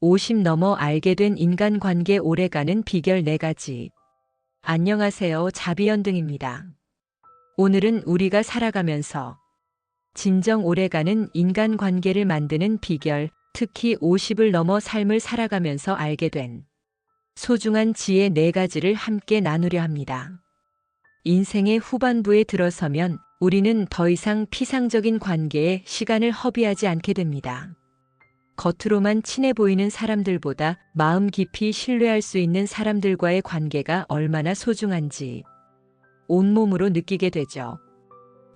50 넘어 알게 된 인간관계 오래가는 비결 4가지. 안녕하세요. 자비연등입니다. 오늘은 우리가 살아가면서 진정 오래가는 인간관계를 만드는 비결, 특히 50을 넘어 삶을 살아가면서 알게 된 소중한 지혜 4가지를 함께 나누려 합니다. 인생의 후반부에 들어서면 우리는 더 이상 피상적인 관계에 시간을 허비하지 않게 됩니다. 겉으로만 친해 보이는 사람들보다 마음 깊이 신뢰할 수 있는 사람들과의 관계가 얼마나 소중한지 온몸으로 느끼게 되죠.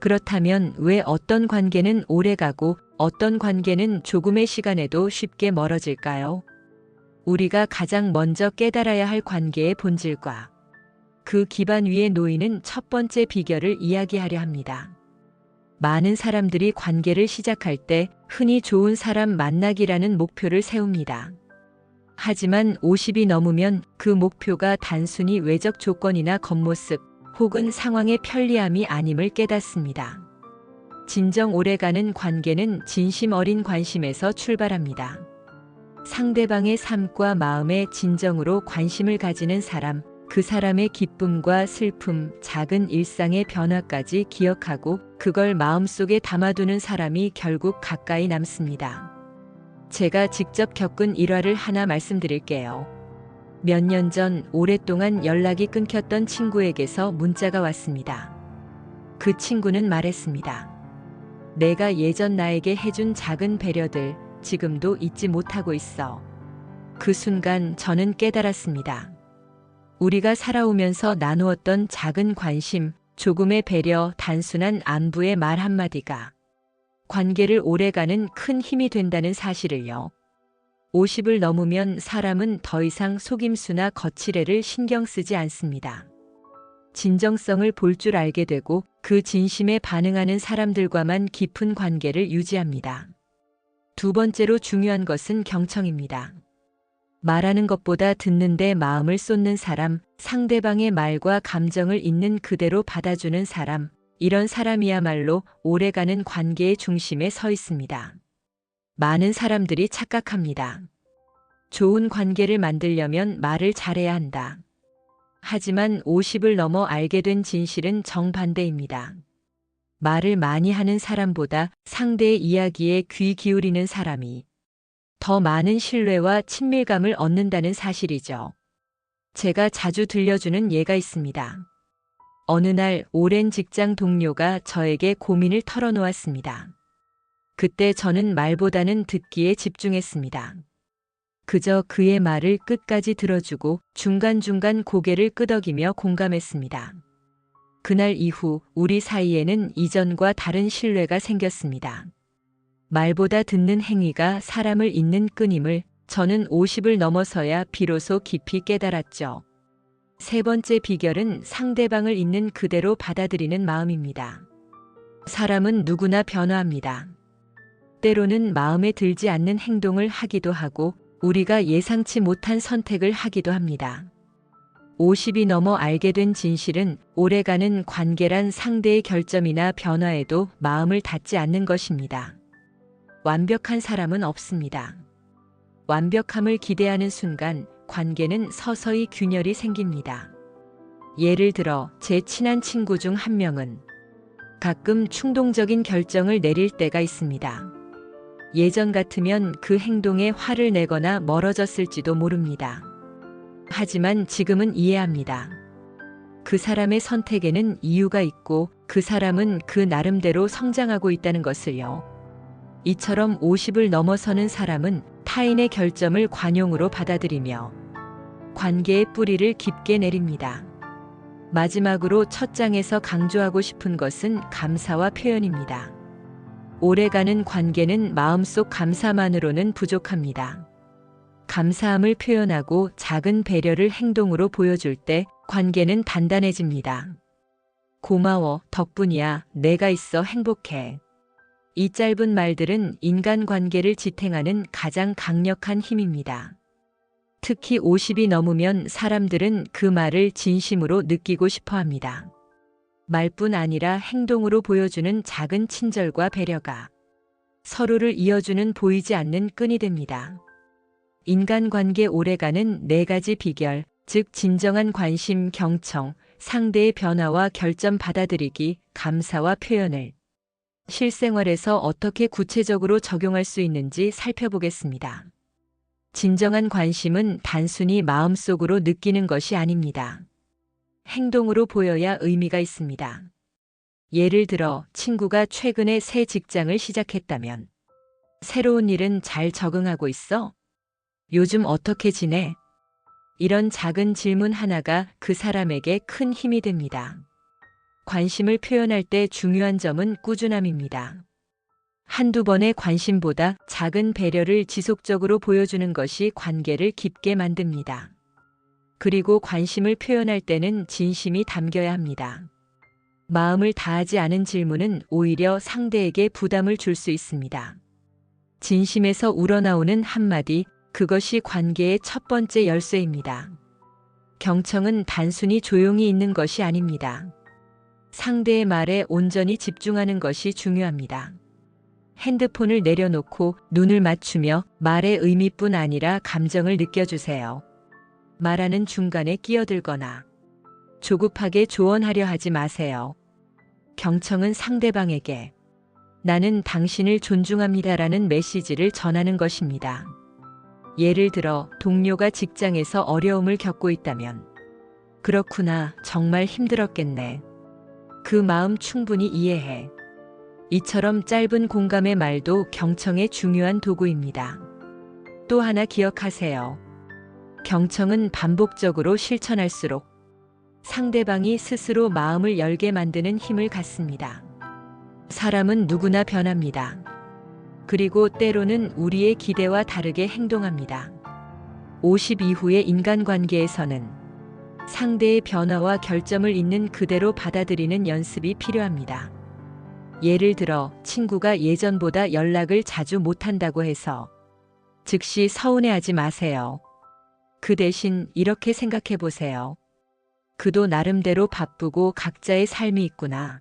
그렇다면 왜 어떤 관계는 오래가고 어떤 관계는 조금의 시간에도 쉽게 멀어질까요? 우리가 가장 먼저 깨달아야 할 관계의 본질과 그 기반 위에 놓이는 첫 번째 비결을 이야기하려 합니다. 많은 사람들이 관계를 시작할 때 흔히 좋은 사람 만나기라는 목표를 세웁니다. 하지만 50이 넘으면 그 목표가 단순히 외적 조건이나 겉모습 혹은 상황의 편리함이 아님을 깨닫습니다. 진정 오래가는 관계는 진심 어린 관심에서 출발합니다. 상대방의 삶과 마음에 진정으로 관심을 가지는 사람, 그 사람의 기쁨과 슬픔, 작은 일상의 변화까지 기억하고 그걸 마음속에 담아두는 사람이 결국 가까이 남습니다. 제가 직접 겪은 일화를 하나 말씀드릴게요. 몇 년 전 오랫동안 연락이 끊겼던 친구에게서 문자가 왔습니다. 그 친구는 말했습니다. 내가 예전 나에게 해준 작은 배려들 지금도 잊지 못하고 있어. 그 순간 저는 깨달았습니다. 우리가 살아오면서 나누었던 작은 관심, 조금의 배려, 단순한 안부의 말 한마디가 관계를 오래가는 큰 힘이 된다는 사실을요. 50을 넘으면 사람은 더 이상 속임수나 거칠애를 신경 쓰지 않습니다. 진정성을 볼 줄 알게 되고 그 진심에 반응하는 사람들과만 깊은 관계를 유지합니다. 두 번째로 중요한 것은 경청입니다. 말하는 것보다 듣는데 마음을 쏟는 사람, 상대방의 말과 감정을 있는 그대로 받아주는 사람, 이런 사람이야말로 오래가는 관계의 중심에 서 있습니다. 많은 사람들이 착각합니다. 좋은 관계를 만들려면 말을 잘해야 한다. 하지만 50을 넘어 알게 된 진실은 정반대입니다. 말을 많이 하는 사람보다 상대의 이야기에 귀 기울이는 사람이 더 많은 신뢰와 친밀감을 얻는다는 사실이죠. 제가 자주 들려주는 예가 있습니다. 어느 날 오랜 직장 동료가 저에게 고민을 털어놓았습니다. 그때 저는 말보다는 듣기에 집중했습니다. 그저 그의 말을 끝까지 들어주고 중간중간 고개를 끄덕이며 공감했습니다. 그날 이후 우리 사이에는 이전과 다른 신뢰가 생겼습니다. 말보다 듣는 행위가 사람을 잇는 끈임을 저는 50을 넘어서야 비로소 깊이 깨달았죠. 세 번째 비결은 상대방을 있는 그대로 받아들이는 마음입니다. 사람은 누구나 변화합니다. 때로는 마음에 들지 않는 행동을 하기도 하고 우리가 예상치 못한 선택을 하기도 합니다. 50이 넘어 알게 된 진실은 오래가는 관계란 상대의 결점이나 변화에도 마음을 닫지 않는 것입니다. 완벽한 사람은 없습니다. 완벽함을 기대하는 순간 관계는 서서히 균열이 생깁니다. 예를 들어 제 친한 친구 중 한 명은 가끔 충동적인 결정을 내릴 때가 있습니다. 예전 같으면 그 행동에 화를 내거나 멀어졌을지도 모릅니다. 하지만 지금은 이해합니다. 그 사람의 선택에는 이유가 있고 그 사람은 그 나름대로 성장하고 있다는 것을요. 이처럼 50을 넘어서는 사람은 타인의 결점을 관용으로 받아들이며 관계의 뿌리를 깊게 내립니다. 마지막으로 첫 장에서 강조하고 싶은 것은 감사와 표현입니다. 오래가는 관계는 마음속 감사만으로는 부족합니다. 감사함을 표현하고 작은 배려를 행동으로 보여줄 때 관계는 단단해집니다. 고마워, 덕분이야, 내가 있어 행복해. 이 짧은 말들은 인간관계를 지탱하는 가장 강력한 힘입니다. 특히 50이 넘으면 사람들은 그 말을 진심으로 느끼고 싶어 합니다. 말뿐 아니라 행동으로 보여주는 작은 친절과 배려가 서로를 이어주는 보이지 않는 끈이 됩니다. 인간관계 오래가는 네 가지 비결, 즉 진정한 관심, 경청, 상대의 변화와 결점 받아들이기, 감사와 표현을 실생활에서 어떻게 구체적으로 적용할 수 있는지 살펴보겠습니다. 진정한 관심은 단순히 마음속으로 느끼는 것이 아닙니다. 행동으로 보여야 의미가 있습니다. 예를 들어 친구가 최근에 새 직장을 시작했다면 새로운 일은 잘 적응하고 있어? 요즘 어떻게 지내? 이런 작은 질문 하나가 그 사람에게 큰 힘이 됩니다. 관심을 표현할 때 중요한 점은 꾸준함입니다. 한두 번의 관심보다 작은 배려를 지속적으로 보여주는 것이 관계를 깊게 만듭니다. 그리고 관심을 표현할 때는 진심이 담겨야 합니다. 마음을 다하지 않은 질문은 오히려 상대에게 부담을 줄 수 있습니다. 진심에서 우러나오는 한마디, 그것이 관계의 첫 번째 열쇠입니다. 경청은 단순히 조용히 있는 것이 아닙니다. 상대의 말에 온전히 집중하는 것이 중요합니다. 핸드폰을 내려놓고 눈을 맞추며 말의 의미뿐 아니라 감정을 느껴주세요. 말하는 중간에 끼어들거나 조급하게 조언하려 하지 마세요. 경청은 상대방에게 나는 당신을 존중합니다라는 메시지를 전하는 것입니다. 예를 들어 동료가 직장에서 어려움을 겪고 있다면 그렇구나, 정말 힘들었겠네. 그 마음 충분히 이해해. 이처럼 짧은 공감의 말도 경청의 중요한 도구입니다. 또 하나 기억하세요. 경청은 반복적으로 실천할수록 상대방이 스스로 마음을 열게 만드는 힘을 갖습니다. 사람은 누구나 변합니다. 그리고 때로는 우리의 기대와 다르게 행동합니다. 50 이후의 인간관계에서는 상대의 변화와 결점을 있는 그대로 받아들이는 연습이 필요합니다. 예를 들어 친구가 예전보다 연락을 자주 못한다고 해서 즉시 서운해하지 마세요. 그 대신 이렇게 생각해 보세요. 그도 나름대로 바쁘고 각자의 삶이 있구나.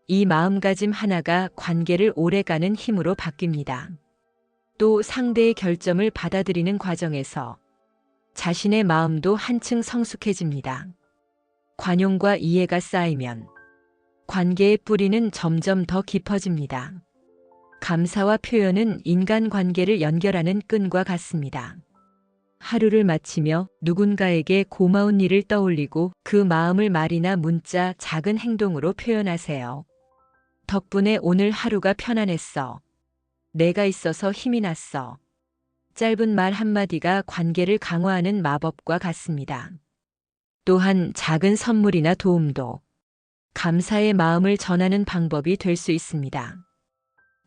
이 마음가짐 하나가 관계를 오래가는 힘으로 바뀝니다. 또 상대의 결점을 받아들이는 과정에서 자신의 마음도 한층 성숙해집니다. 관용과 이해가 쌓이면 관계의 뿌리는 점점 더 깊어집니다. 감사와 표현은 인간관계를 연결하는 끈과 같습니다. 하루를 마치며 누군가에게 고마운 일을 떠올리고 그 마음을 말이나 문자, 작은 행동으로 표현하세요. 덕분에 오늘 하루가 편안했어. 내가 있어서 힘이 났어. 짧은 말 한마디가 관계를 강화하는 마법과 같습니다. 또한 작은 선물이나 도움도 감사의 마음을 전하는 방법이 될 수 있습니다.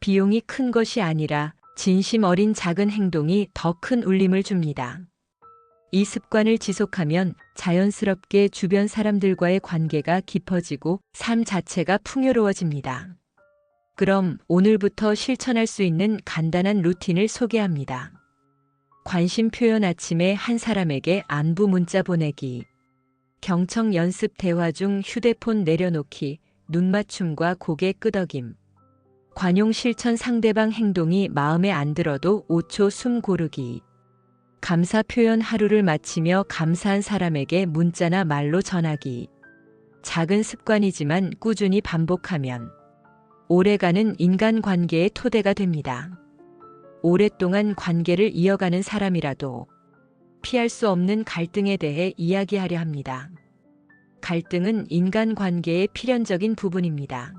비용이 큰 것이 아니라 진심 어린 작은 행동이 더 큰 울림을 줍니다. 이 습관을 지속하면 자연스럽게 주변 사람들과의 관계가 깊어지고 삶 자체가 풍요로워집니다. 그럼 오늘부터 실천할 수 있는 간단한 루틴을 소개합니다. 관심 표현 아침에 한 사람에게 안부 문자 보내기. 경청 연습 대화 중 휴대폰 내려놓기, 눈 맞춤과 고개 끄덕임. 관용 실천 상대방 행동이 마음에 안 들어도 5초 숨 고르기. 감사 표현 하루를 마치며 감사한 사람에게 문자나 말로 전하기. 작은 습관이지만 꾸준히 반복하면 오래가는 인간관계의 토대가 됩니다. 오랫동안 관계를 이어가는 사람이라도 피할 수 없는 갈등에 대해 이야기하려 합니다. 갈등은 인간관계의 필연적인 부분입니다.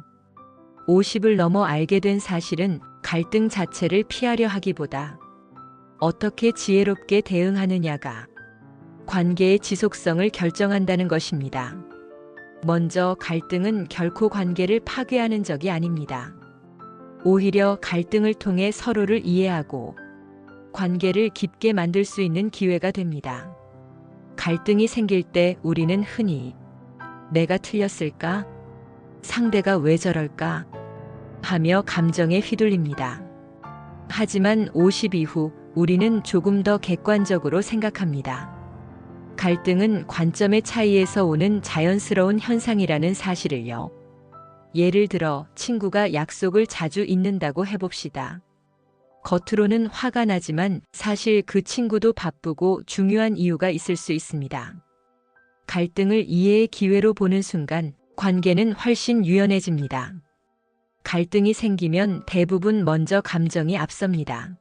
50을 넘어 알게 된 사실은 갈등 자체를 피하려 하기보다 어떻게 지혜롭게 대응하느냐가 관계의 지속성을 결정한다는 것입니다. 먼저 갈등은 결코 관계를 파괴하는 적이 아닙니다. 오히려 갈등을 통해 서로를 이해하고 관계를 깊게 만들 수 있는 기회가 됩니다. 갈등이 생길 때 우리는 흔히 내가 틀렸을까? 상대가 왜 저럴까? 하며 감정에 휘둘립니다. 하지만 50 이후 우리는 조금 더 객관적으로 생각합니다. 갈등은 관점의 차이에서 오는 자연스러운 현상이라는 사실을요. 예를 들어 친구가 약속을 자주 잊는다고 해봅시다. 겉으로는 화가 나지만 사실 그 친구도 바쁘고 중요한 이유가 있을 수 있습니다. 갈등을 이해의 기회로 보는 순간 관계는 훨씬 유연해집니다. 갈등이 생기면 대부분 먼저 감정이 앞섭니다.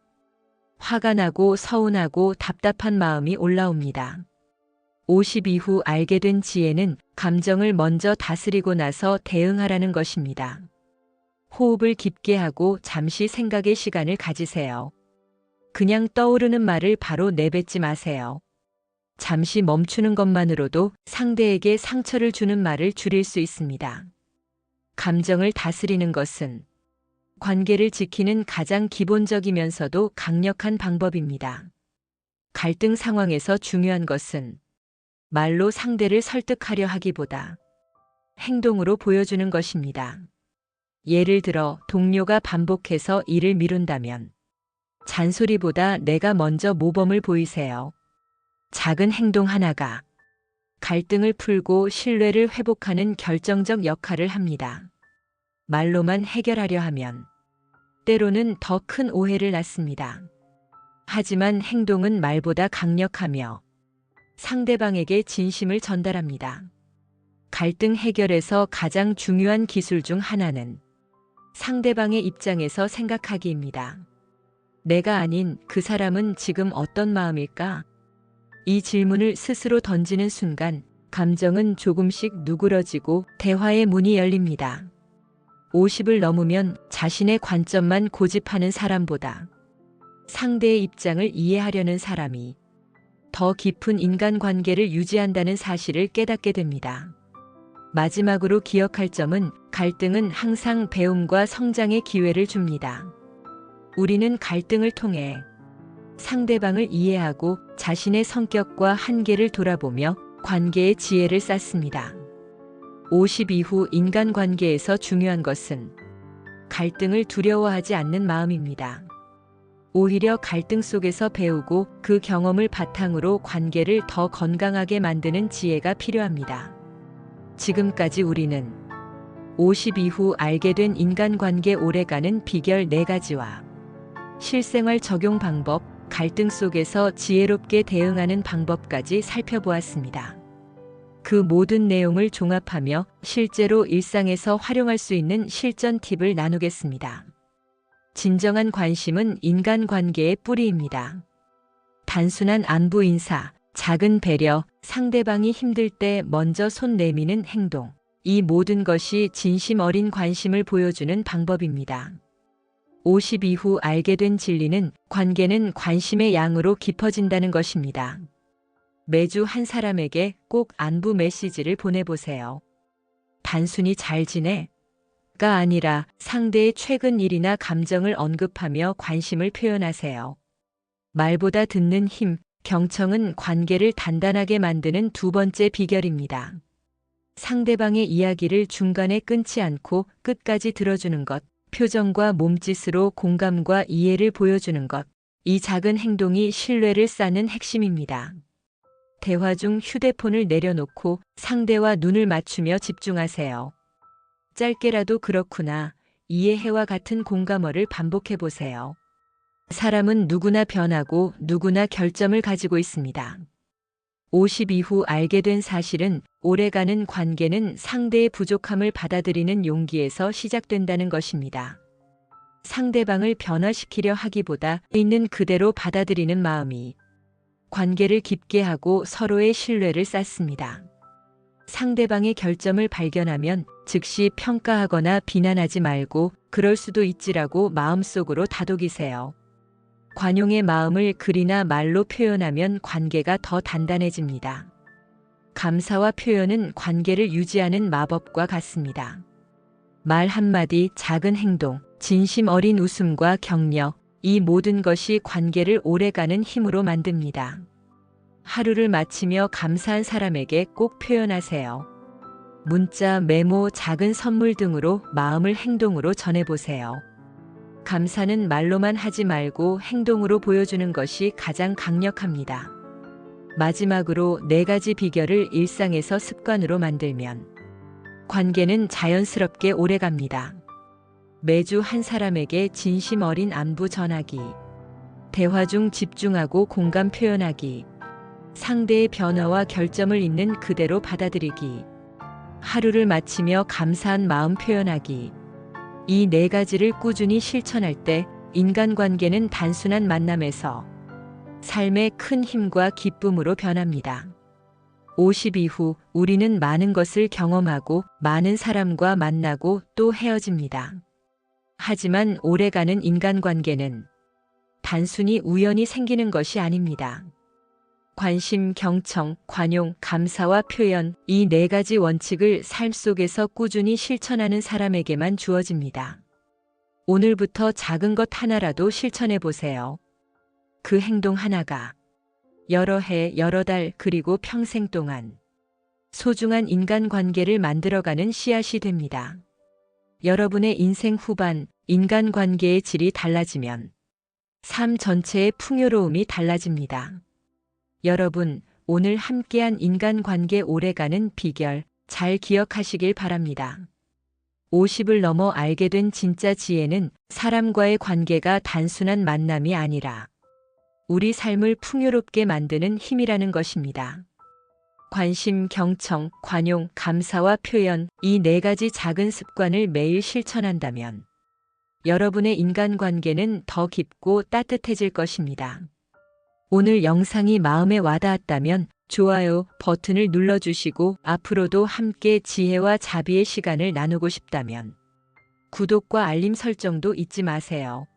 화가 나고 서운하고 답답한 마음이 올라옵니다. 50 이후 알게 된 지혜는 감정을 먼저 다스리고 나서 대응하라는 것입니다. 호흡을 깊게 하고 잠시 생각의 시간을 가지세요. 그냥 떠오르는 말을 바로 내뱉지 마세요. 잠시 멈추는 것만으로도 상대에게 상처를 주는 말을 줄일 수 있습니다. 감정을 다스리는 것은 관계를 지키는 가장 기본적이면서도 강력한 방법입니다. 갈등 상황에서 중요한 것은 말로 상대를 설득하려 하기보다 행동으로 보여주는 것입니다. 예를 들어 동료가 반복해서 일을 미룬다면 잔소리보다 내가 먼저 모범을 보이세요. 작은 행동 하나가 갈등을 풀고 신뢰를 회복하는 결정적 역할을 합니다. 말로만 해결하려 하면 때로는 더 큰 오해를 낳습니다. 하지만 행동은 말보다 강력하며 상대방에게 진심을 전달합니다. 갈등 해결에서 가장 중요한 기술 중 하나는 상대방의 입장에서 생각하기입니다. 내가 아닌 그 사람은 지금 어떤 마음일까? 이 질문을 스스로 던지는 순간 감정은 조금씩 누그러지고 대화의 문이 열립니다. 50을 넘으면 자신의 관점만 고집하는 사람보다 상대의 입장을 이해하려는 사람이 더 깊은 인간관계를 유지한다는 사실을 깨닫게 됩니다. 마지막으로 기억할 점은 갈등은 항상 배움과 성장의 기회를 줍니다. 우리는 갈등을 통해 상대방을 이해하고 자신의 성격과 한계를 돌아보며 관계의 지혜를 쌓습니다. 50 이후 인간관계에서 중요한 것은 갈등을 두려워하지 않는 마음입니다. 오히려 갈등 속에서 배우고 그 경험을 바탕으로 관계를 더 건강하게 만드는 지혜가 필요합니다. 지금까지 우리는 50 이후 알게 된 인간관계 오래가는 비결 4가지와 실생활 적용 방법, 갈등 속에서 지혜롭게 대응하는 방법까지 살펴보았습니다. 그 모든 내용을 종합하며 실제로 일상에서 활용할 수 있는 실전 팁을 나누겠습니다. 진정한 관심은 인간관계의 뿌리입니다. 단순한 안부 인사, 작은 배려, 상대방이 힘들 때 먼저 손 내미는 행동, 이 모든 것이 진심 어린 관심을 보여주는 방법입니다. 50 이후 알게 된 진리는 관계는 관심의 양으로 깊어진다는 것입니다. 매주 한 사람에게 꼭 안부 메시지를 보내보세요. 단순히 잘 지내? 가 아니라 상대의 최근 일이나 감정을 언급하며 관심을 표현하세요. 말보다 듣는 힘, 경청은 관계를 단단하게 만드는 두 번째 비결입니다. 상대방의 이야기를 중간에 끊지 않고 끝까지 들어주는 것, 표정과 몸짓으로 공감과 이해를 보여주는 것, 이 작은 행동이 신뢰를 쌓는 핵심입니다. 대화 중 휴대폰을 내려놓고 상대와 눈을 맞추며 집중하세요. 짧게라도 그렇구나, 이해해와 같은 공감어를 반복해 보세요. 사람은 누구나 변하고 누구나 결점을 가지고 있습니다. 50 이후 알게 된 사실은 오래가는 관계는 상대의 부족함을 받아들이는 용기에서 시작된다는 것입니다. 상대방을 변화시키려 하기보다 있는 그대로 받아들이는 마음이 관계를 깊게 하고 서로의 신뢰를 쌓습니다. 상대방의 결점을 발견하면 즉시 평가하거나 비난하지 말고 그럴 수도 있지라고 마음속으로 다독이세요. 관용의 마음을 글이나 말로 표현하면 관계가 더 단단해집니다. 감사와 표현은 관계를 유지하는 마법과 같습니다. 말 한마디, 작은 행동, 진심 어린 웃음과 격려, 이 모든 것이 관계를 오래가는 힘으로 만듭니다. 하루를 마치며 감사한 사람에게 꼭 표현하세요. 문자, 메모, 작은 선물 등으로 마음을 행동으로 전해보세요. 감사는 말로만 하지 말고 행동으로 보여주는 것이 가장 강력합니다. 마지막으로 4가지 비결을 일상에서 습관으로 만들면 관계는 자연스럽게 오래갑니다. 매주 한 사람에게 진심 어린 안부 전하기. 대화 중 집중하고 공감 표현하기. 상대의 변화와 결점을 있는 그대로 받아들이기. 하루를 마치며 감사한 마음 표현하기. 이 네 가지를 꾸준히 실천할 때 인간관계는 단순한 만남에서 삶의 큰 힘과 기쁨으로 변합니다. 50 이후 우리는 많은 것을 경험하고 많은 사람과 만나고 또 헤어집니다. 하지만 오래가는 인간관계는 단순히 우연히 생기는 것이 아닙니다. 관심, 경청, 관용, 감사와 표현, 이 네 가지 원칙을 삶 속에서 꾸준히 실천하는 사람에게만 주어집니다. 오늘부터 작은 것 하나라도 실천해 보세요. 그 행동 하나가 여러 해, 여러 달, 그리고 평생 동안 소중한 인간관계를 만들어가는 씨앗이 됩니다. 여러분의 인생 후반, 인간관계의 질이 달라지면 삶 전체의 풍요로움이 달라집니다. 여러분, 오늘 함께한 인간관계 오래가는 비결 잘 기억하시길 바랍니다. 50을 넘어 알게 된 진짜 지혜는 사람과의 관계가 단순한 만남이 아니라 우리 삶을 풍요롭게 만드는 힘이라는 것입니다. 관심, 경청, 관용, 감사와 표현, 이 네 가지 작은 습관을 매일 실천한다면 여러분의 인간관계는 더 깊고 따뜻해질 것입니다. 오늘 영상이 마음에 와닿았다면 좋아요 버튼을 눌러주시고 앞으로도 함께 지혜와 자비의 시간을 나누고 싶다면 구독과 알림 설정도 잊지 마세요.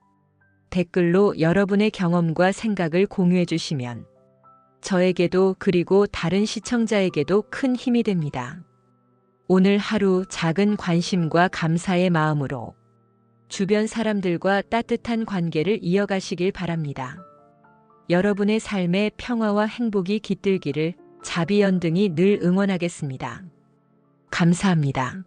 댓글로 여러분의 경험과 생각을 공유해 주시면 저에게도 그리고 다른 시청자에게도 큰 힘이 됩니다. 오늘 하루 작은 관심과 감사의 마음으로 주변 사람들과 따뜻한 관계를 이어가시길 바랍니다. 여러분의 삶에 평화와 행복이 깃들기를 자비연등이 늘 응원하겠습니다. 감사합니다.